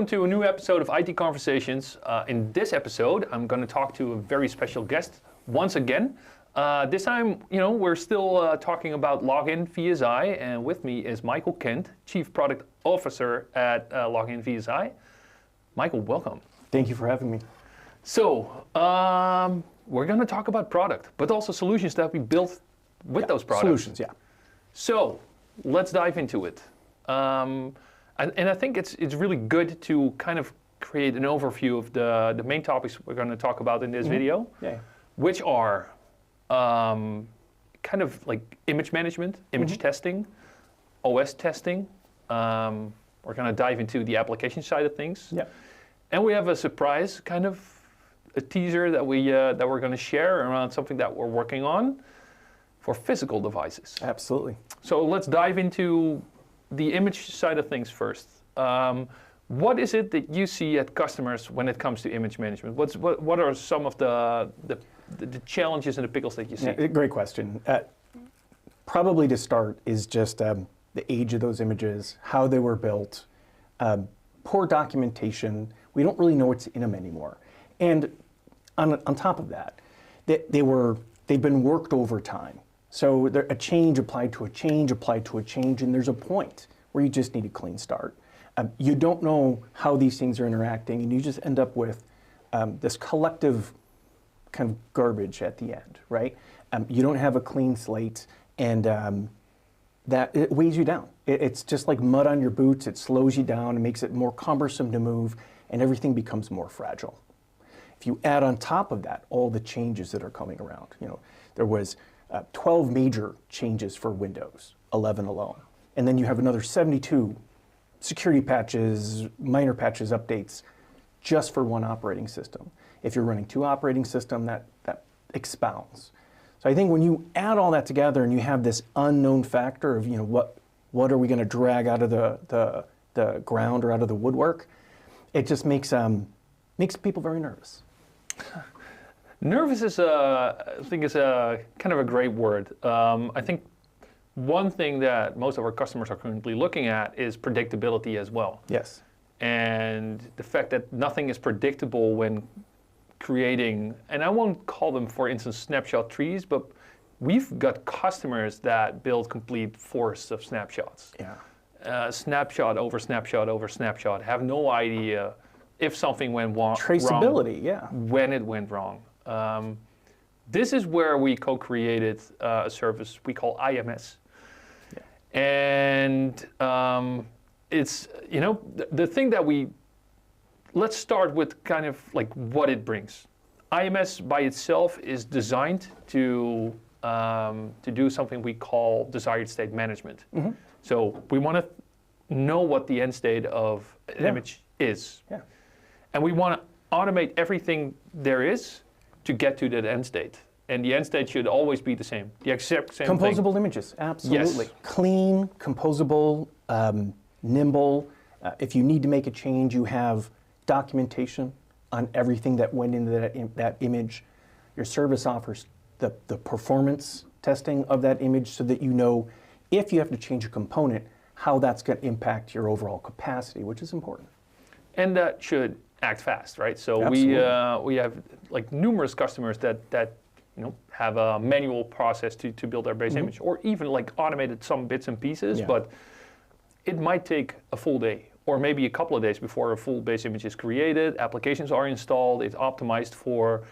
welcome to a new episode of IT Conversations. In this episode, I'm going to talk to a very special guest once again. This time, we're still talking about Login VSI, and with me is Michael Kent, Chief Product Officer at Login VSI. Michael, welcome. Thank you for having me. So, we're going to talk about product, but also solutions that we built with those products. Solutions, yeah. So, let's dive into it. And I think it's really good to kind of create an overview of the main topics we're going to talk about in this video, which are kind of like image management, image testing, OS testing. We're going to dive into the application side of things. Yeah. And we have a surprise, kind of a teaser that we're going to share around something that we're working on for physical devices. Absolutely. So let's dive into the image side of things first. What is it that you see at customers when it comes to image management? What are some of the challenges and the pickles that you see? Yeah, great question. Probably to start is just the age of those images, how they were built, poor documentation. We don't really know what's in them anymore. And on top of that, they've been worked over time. So a change applied to a change, and there's a point where you just need a clean start. You don't know how these things are interacting, and you just end up with this collective kind of garbage at the end, right? You don't have a clean slate, and that it weighs you down. It's just like mud on your boots. It slows you down, it makes it more cumbersome to move, and everything becomes more fragile. If you add on top of that all the changes that are coming around, there was 12 major changes for Windows 11 alone. And then you have another 72 security patches, minor patches, updates, just for one operating system. If you're running two operating systems, that expounds. So I think when you add all that together and you have this unknown factor of, what are we going to drag out of the ground or out of the woodwork, it just makes people very nervous. Nervous is I think is a kind of a great word. I think one thing that most of our customers are currently looking at is predictability as well. Yes. And the fact that nothing is predictable when creating, and I won't call them, for instance, snapshot trees, but we've got customers that build complete forests of snapshots. Yeah. Snapshot over snapshot over snapshot, have no idea if something went wrong. Traceability, yeah. When it went wrong. This is where we co-created a service we call IMS. Yeah. And it's, the thing that let's start with kind of like what it brings. IMS by itself is designed to do something we call Desired State Management. Mm-hmm. So we want to know what the end state of an image is. Yeah. And we want to automate everything there is to get to that end state. And the end state should always be the same, the exact same Composable thing. Images, absolutely. Yes. Clean, composable, nimble. If you need to make a change, you have documentation on everything that went into that image. Your service offers the performance testing of that image so that you know if you have to change a component, how that's going to impact your overall capacity, which is important. And that should act fast, right? So we have like numerous customers that have a manual process to build their base image, or even like automated some bits and pieces, but it might take a full day or maybe a couple of days before a full base image is created, applications are installed, it's optimized for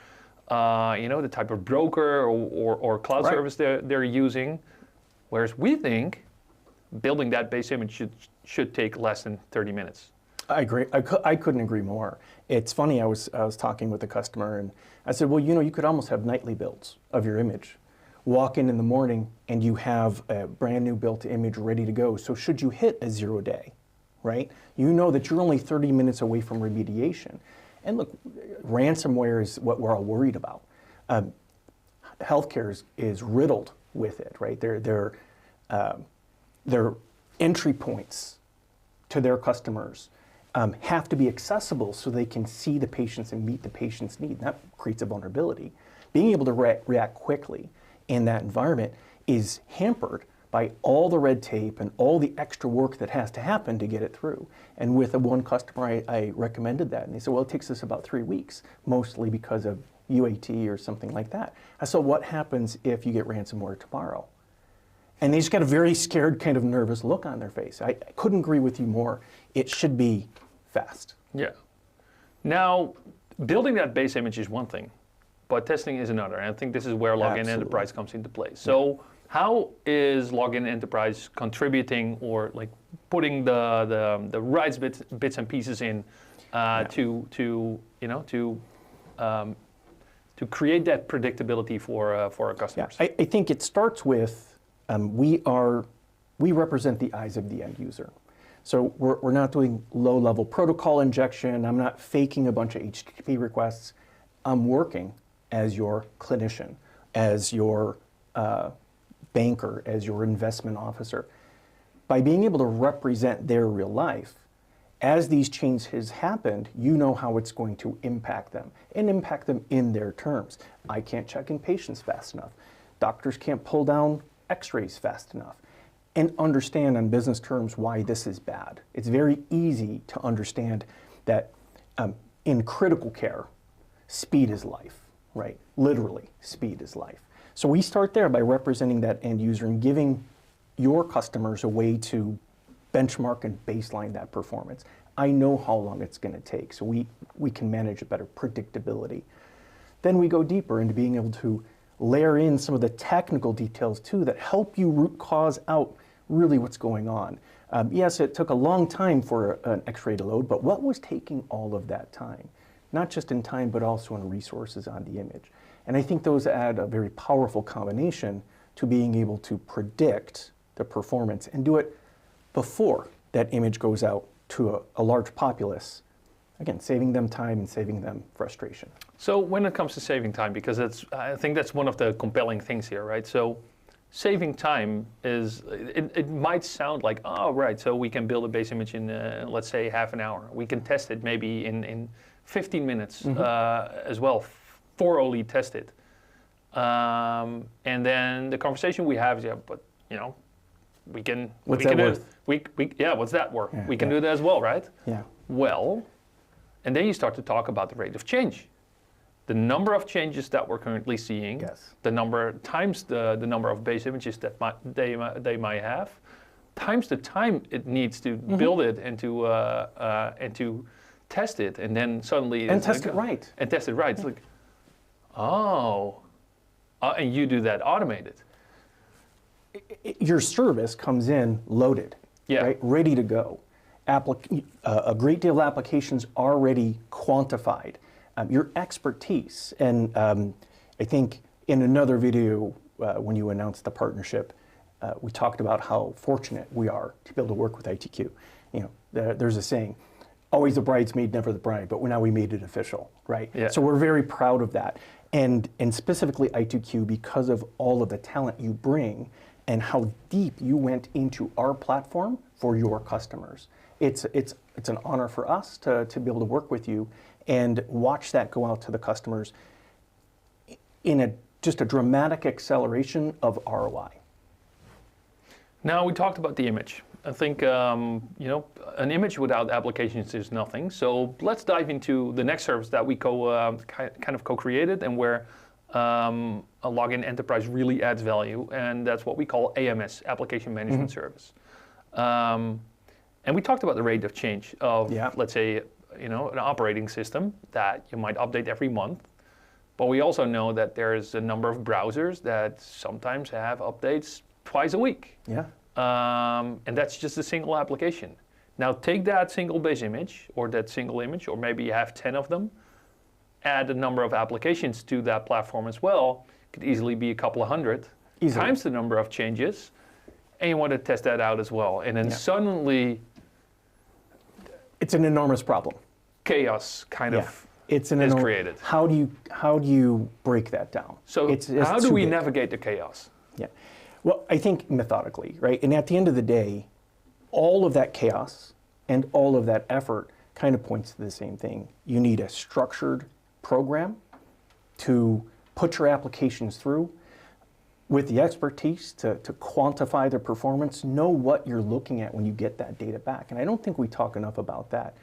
the type of broker or cloud service they're using. Whereas we think building that base image should take less than 30 minutes. I agree. I couldn't agree more. It's funny, I was talking with a customer and I said, well, you could almost have nightly builds of your image. Walk in the morning and you have a brand new built image ready to go. So should you hit a 0 day, right? You know that you're only 30 minutes away from remediation. And look, ransomware is what we're all worried about. Healthcare is riddled with it, right? Their entry points to their customers have to be accessible so they can see the patients and meet the patient's need. That creates a vulnerability. Being able to react quickly in that environment is hampered by all the red tape and all the extra work that has to happen to get it through. And with one customer, I recommended that. And they said, well, it takes us about 3 weeks, mostly because of UAT or something like that. I said, what happens if you get ransomware tomorrow? And they just got a very scared, kind of nervous look on their face. I couldn't agree with you more. It should be fast. Yeah. Now, building that base image is one thing, but testing is another. And I think this is where Login Enterprise comes into play. So how is Login Enterprise contributing or like putting the right bits and pieces in to create that predictability for our customers? Yeah, I think it starts with we represent the eyes of the end user. So we're not doing low-level protocol injection. I'm not faking a bunch of HTTP requests. I'm working as your clinician, as your banker, as your investment officer. By being able to represent their real life, as these changes happened, you know how it's going to impact them, and impact them in their terms. I can't check in patients fast enough. Doctors can't pull down x-rays fast enough. And understand on business terms why this is bad. It's very easy to understand that in critical care, speed is life, right? Literally, speed is life. So we start there by representing that end user and giving your customers a way to benchmark and baseline that performance. I know how long it's going to take, so we can manage a better predictability. Then we go deeper into being able to layer in some of the technical details too that help you root cause out really what's going on. Yes, it took a long time for an x-ray to load, but what was taking all of that time? Not just in time, but also in resources on the image. And I think those add a very powerful combination to being able to predict the performance and do it before that image goes out to a large populace. Again, saving them time and saving them frustration. So when it comes to saving time, because I think that's one of the compelling things here, right? So saving time is, it might sound like, oh, right, so we can build a base image in, let's say, half an hour. We can test it maybe in 15 minutes as well, thoroughly test it. And then the conversation we have is, yeah, but, you know, we can... What's that worth? Yeah, what's that worth? Yeah, we can do that as well, right? Yeah. Well, and then you start to talk about the rate of change. The number of changes that we're currently seeing, the number times the number of base images that they might have, times the time it needs to build it and to test it, and then suddenly and test it right. And test it right. It's like, oh, and you do that automated. Your service comes in loaded, right, ready to go. A great deal of applications already quantified. Your expertise, and I think in another video when you announced the partnership, we talked about how fortunate we are to be able to work with ITQ. You know, there's a saying, always the bridesmaid, never the bride, but now we made it official, right? Yeah. So we're very proud of that. And specifically ITQ, because of all of the talent you bring and how deep you went into our platform for your customers. It's an honor for us to be able to work with you and watch that go out to the customers in just a dramatic acceleration of ROI. Now we talked about the image. I think you know, an image without applications is nothing. So let's dive into the next service that we kind of co-created and where a Login Enterprise really adds value, and that's what we call AMS, Application Management Service. And we talked about the rate of change of, let's say, you know, an operating system that you might update every month. But we also know that there's a number of browsers that sometimes have updates twice a week. Yeah. And that's just a single application. Now take that single base image, or that single image, or maybe you have 10 of them, add a number of applications to that platform as well. Could easily be a couple of hundred, times the number of changes, and you want to test that out as well. And then suddenly... It's an enormous problem. Chaos kind of is created. How do you break that down? So how do we navigate the chaos? Yeah. Well, I think methodically, right? And at the end of the day, all of that chaos and all of that effort kind of points to the same thing. You need a structured program to put your applications through. with the expertise to quantify the performance, know what you're looking at when you get that data back. And I don't think we talk enough about that.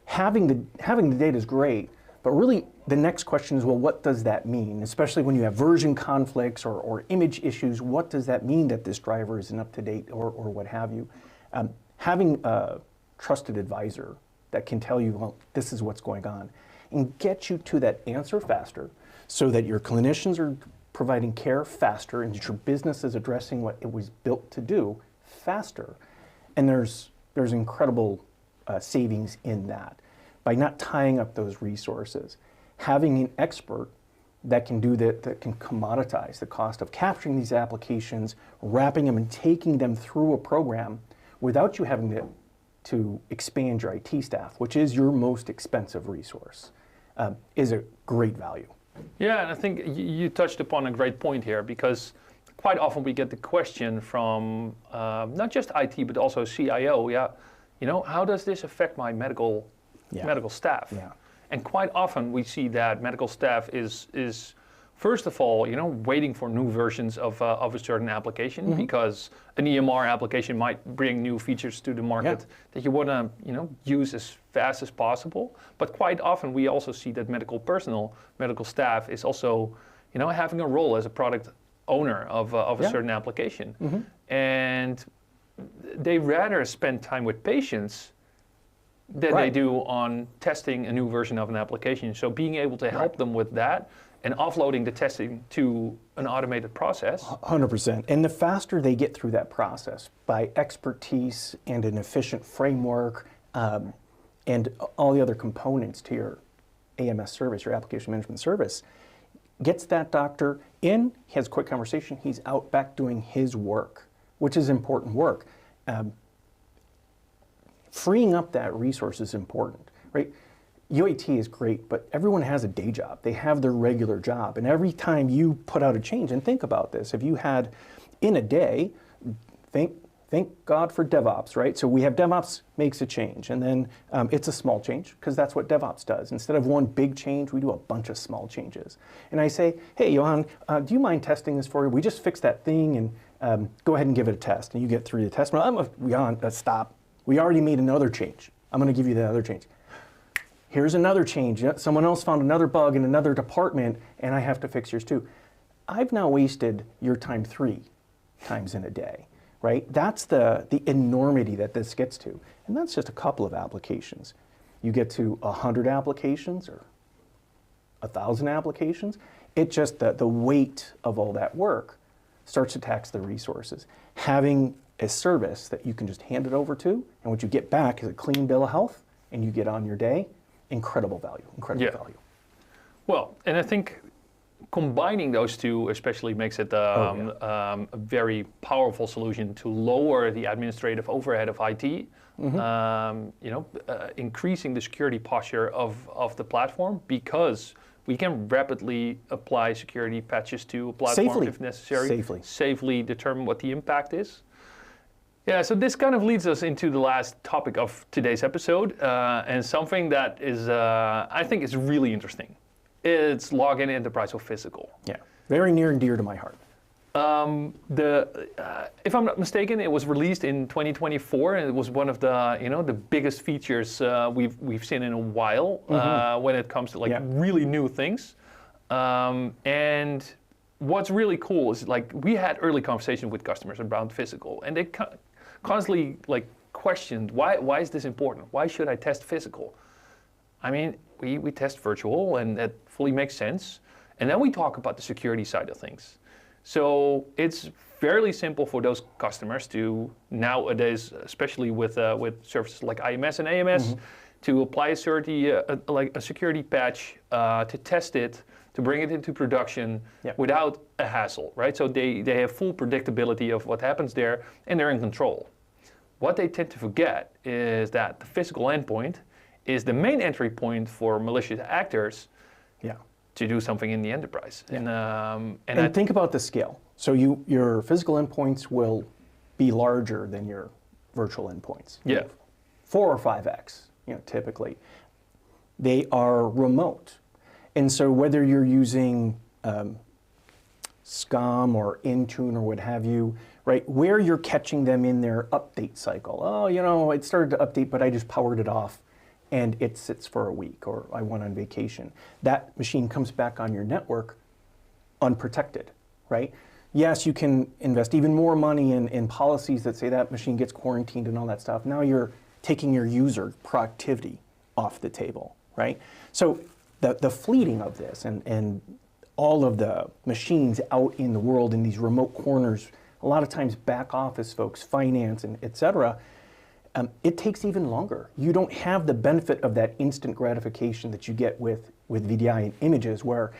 Having the data is great, but really the next question is, well, what does that mean? Especially when you have version conflicts or image issues, what does that mean that this driver isn't up to date or what have you? Having a trusted advisor that can tell you, well, this is what's going on, and get you to that answer faster so that your clinicians are providing care faster and that your business is addressing what it was built to do faster. And there's incredible savings in that by not tying up those resources. Having an expert that can do that can commoditize the cost of capturing these applications, wrapping them and taking them through a program without you having to expand your IT staff, which is your most expensive resource, is a great value. Yeah, and I think you touched upon a great point here, because quite often we get the question from not just IT but also CIO. Yeah, how does this affect my medical staff? Yeah. And quite often we see that medical staff is first of all, waiting for new versions of a certain application, mm-hmm. because an EMR application might bring new features to the market that you want to, use as fast as possible. But quite often we also see that medical staff is also, having a role as a product owner of a certain application. Mm-hmm. And they rather spend time with patients than they do on testing a new version of an application. So being able to help them with that and offloading the testing to an automated process. 100%. And the faster they get through that process by expertise and an efficient framework and all the other components to your AMS service, your application management service, gets that doctor in, he has a quick conversation, he's out back doing his work, which is important work. Freeing up that resource is important, right? UAT is great, but everyone has a day job. They have their regular job. And every time you put out a change, and think about this, if you had in a day, thank God for DevOps, right? So we have DevOps makes a change, and then it's a small change, because that's what DevOps does. Instead of one big change, we do a bunch of small changes. And I say, hey, Johan, do you mind testing this for you? We just fixed that thing, and go ahead and give it a test. And you get through the test. Well, Johan, stop. We already made another change. I'm going to give you the other change. Here's another change. Someone else found another bug in another department, and I have to fix yours too. I've now wasted your time 3 times in a day, right? That's the enormity that this gets to. And that's just a couple of applications. You get to 100 applications or 1,000 applications. It just, the weight of all that work starts to tax the resources. Having a service that you can just hand it over to, and what you get back is a clean bill of health, and you get on your day, incredible value. Value. Well, and I think combining those two especially makes it a very powerful solution to lower the administrative overhead of IT, mm-hmm. Increasing the security posture of the platform, because we can rapidly apply security patches to a platform if necessary. Safely determine what the impact is. Yeah, so this kind of leads us into the last topic of today's episode, and something that is, I think is really interesting. It's Login Enterprise or Physical. Yeah, very near and dear to my heart. If I'm not mistaken, it was released in 2024, and it was one of the, the biggest features we've seen in a while, mm-hmm. When it comes to really new things. And what's really cool is we had early conversations with customers around Physical, and they constantly questioned, why is this important? Why should I test Physical? I mean, we test virtual, and that fully makes sense. And then we talk about the security side of things. So it's fairly simple for those customers to nowadays, especially with services like IMS and AMS, mm-hmm. to apply a security patch, to test it, to bring it into production without a hassle, right? So they have full predictability of what happens there, and they're in control. What they tend to forget is that the physical endpoint is the main entry point for malicious actors to do something in the enterprise. Yeah. And think about the scale. So your physical endpoints will be larger than your virtual endpoints. Yeah. 4 or 5x, typically. They are remote. And so whether you're using SCOM or Intune or what have you, right? Where you're catching them in their update cycle. Oh, you know, it started to update, but I just powered it off and it sits for a week, or I went on vacation. That machine comes back on your network unprotected, right? Yes, you can invest even more money in policies that say that machine gets quarantined and all that stuff. Now you're taking your user productivity off the table, right? So the fleeting of this and all of the machines out in the world in these remote corners, a lot of times back office folks, finance and et cetera, it takes even longer. You don't have the benefit of that instant gratification that you get with VDI and images, where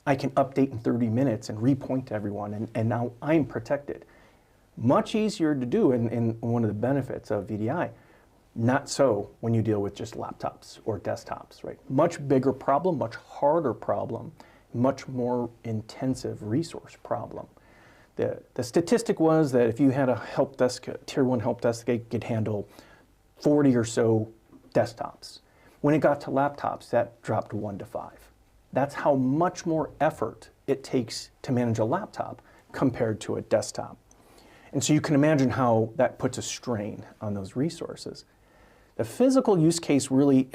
I can update in 30 minutes and repoint to everyone, and now I'm protected. Much easier to do, and one of the benefits of VDI. Not so when you deal with just laptops or desktops, right? Much bigger problem, much harder problem, much more intensive resource problem. The statistic was that if you had a help desk, a tier 1 help desk, they could handle 40 or so desktops. When it got to laptops, that dropped to 1 to 5. That's how much more effort it takes to manage a laptop compared to a desktop. And so you can imagine how that puts a strain on those resources. The physical use case really,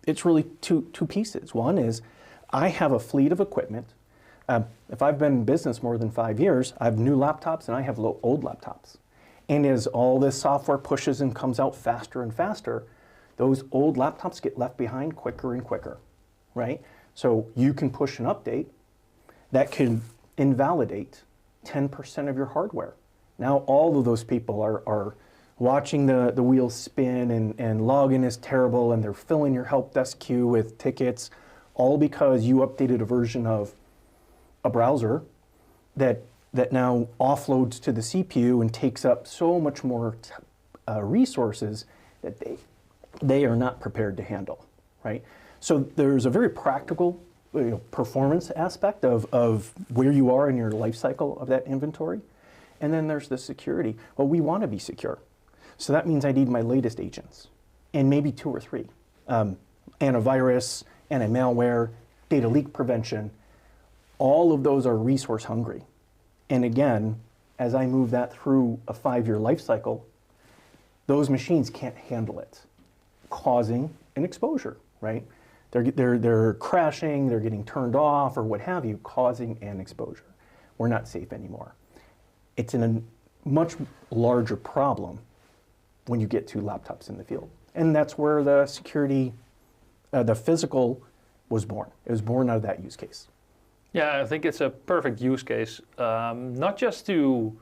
it's really two pieces. One is I have a fleet of equipment. If I've been in business more than 5 years, I have new laptops and I have old laptops. And as all this software pushes and comes out faster and faster, those old laptops get left behind quicker and quicker, right? So you can push an update that can invalidate 10% of your hardware. Now all of those people are watching the wheels spin and login is terrible and they're filling your help desk queue with tickets, all because you updated a version of a browser that now offloads to the CPU and takes up so much more resources that they are not prepared to handle, right? So there's a very practical performance aspect of where you are in your life cycle of that inventory. And then there's the security. Well, we want to be secure. So that means I need my latest agents, and maybe 2 or 3. Antivirus, anti-malware, data leak prevention, all of those are resource hungry. And again, as I move that through a 5-year life cycle, those machines can't handle it, causing an exposure, right? They're crashing, they're getting turned off, or what have you, causing an exposure. We're not safe anymore. It's a much larger problem when you get to laptops in the field. And that's where the security, the physical was born. It was born out of that use case. Yeah, I think it's a perfect use case, not just to,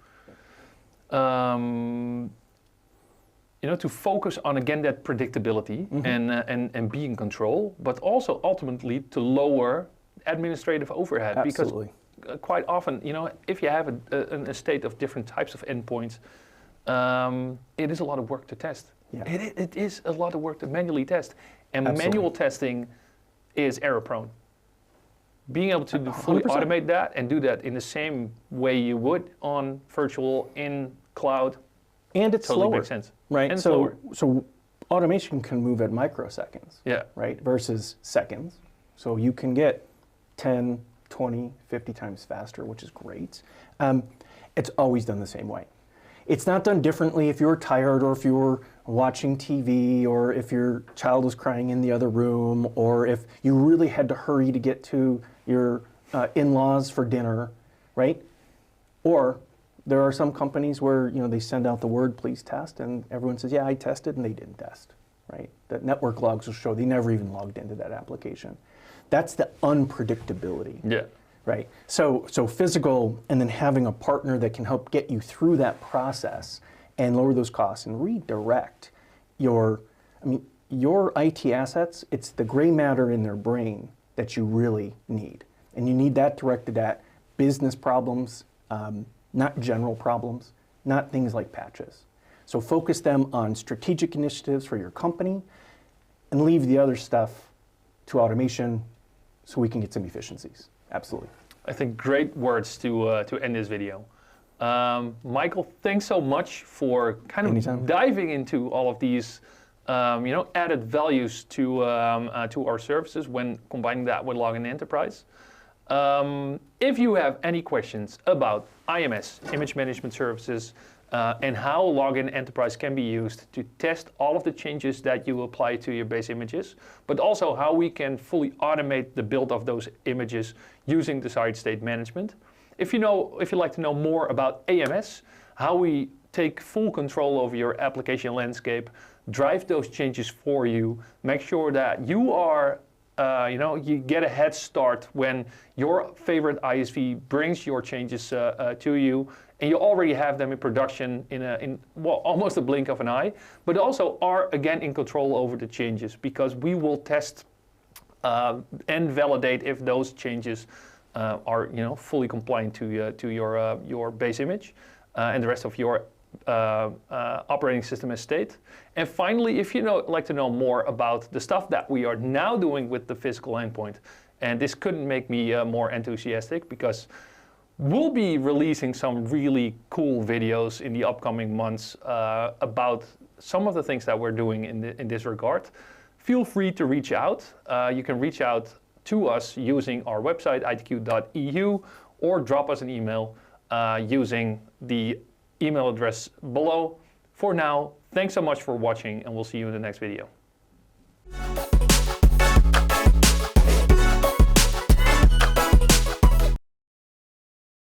to focus on, again, that predictability and be in control, but also ultimately to lower administrative overhead. Absolutely. Because quite often, if you have an estate of different types of endpoints, it is a lot of work to test. Yeah. It is a lot of work to manually test. And Absolutely. Manual testing is error prone. Being able to fully 100%. automate that and do that in the same way you would on virtual, in cloud, And it's totally slower, makes sense. right? And So automation can move at microseconds, Yeah. right, versus seconds. So you can get 10, 20, 50 times faster, which is great. It's always done the same way. It's not done differently if you're tired, or if you're watching TV, or if your child was crying in the other room, or if you really had to hurry to get to your in-laws for dinner, right? Or there are some companies where they send out the word, please test, and everyone says, yeah, I tested, and they didn't test, right? The network logs will show they never even logged into that application. That's the unpredictability. Yeah. Right. So physical, and then having a partner that can help get you through that process and lower those costs and redirect your IT assets. It's the gray matter in their brain that you really need. And you need that directed at business problems, not general problems, not things like patches. So focus them on strategic initiatives for your company and leave the other stuff to automation so we can get some efficiencies. Absolutely. I think great words to end this video. Michael, thanks so much for Anytime. Diving into all of these, added values to our services when combining that with Login Enterprise. If you have any questions about IMS, Image Management Services, and how Login Enterprise can be used to test all of the changes that you apply to your base images, but also how we can fully automate the build of those images using Sesired State Management. If you'd like to know more about AMS, how we take full control over your application landscape, drive those changes for you, make sure that you are you get a head start when your favorite ISV brings your changes to you, and you already have them in production in almost a blink of an eye, but also are again in control over the changes, because we will test and validate if those changes are fully compliant to your base image and the rest of your operating system estate. And finally, if you'd like to know more about the stuff that we are now doing with the physical endpoint, and this couldn't make me more enthusiastic, because we'll be releasing some really cool videos in the upcoming months about some of the things that we're doing in this regard. Feel free to reach out. You can reach out to us using our website, ITQ.eu, or drop us an email using the email address below. For now, thanks so much for watching, and we'll see you in the next video.